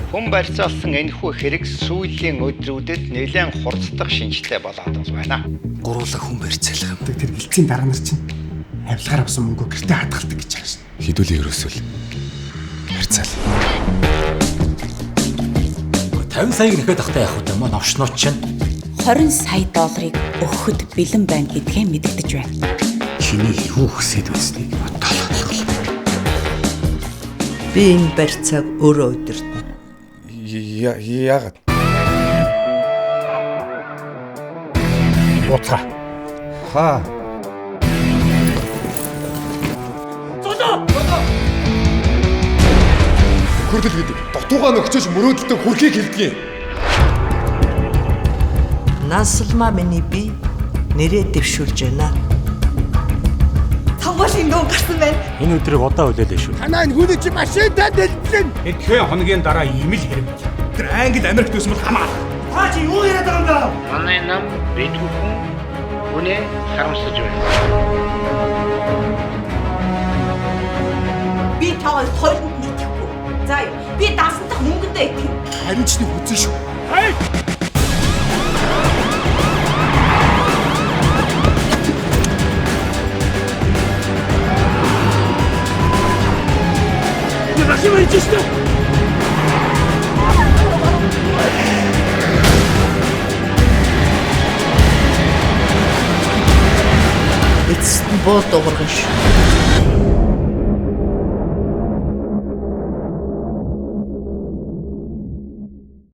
Хүн барьцаалсан энэхүү хэрэг сүүлийн өдрүүдэд нэлээд хурцдах шинжтэй болоод байна. Гуруула хүн барьцаалах юм. Тэр гэлцийн дараа нар чинь авилгаар авсан мөнгө гэртээ хадгалдаг гэж байгаа шин. Хідүүлийн ерөөсөл барьцаал. 50 саяг нэхэд ахтай явах юм аа новшнууд чинь 20 сая долларыг өгөхөд бэлэн байна гэдгээ мэдэгдэж байна. чиний юу хүсэж байсныг бодоолох. Би энэ барьцааг өөрөө удирдна. Яагаад? Утга. Хаа. Хүрдэл гэдэг. Дутуугаа нөхчөж мөрөөдөлтөд хүрхийг хэлдэг юм. Наслма миний би нэрээ дэвшүүлж байна. Хамгаалын нөө гарсан байна. Энэ өдрийг удаа хүлээлээ шүү. Танаа энэ хүний чи машинтай дэлсэн. Эдгээр хоногийн дараа ийм л хэрэг. Тэр Англи Америкт байсан бол хамаа. Та чи юу яриад байгаа юм бэ? Манай нам битгүүх үнэ харамсаж байна. Би тавал хойлонд нийтэхгүй. За юу. Би даасандах мөнгөндөө итгэв. Харин ч нэг үзэн шүү. Эцэст нь боо дуурган шүү.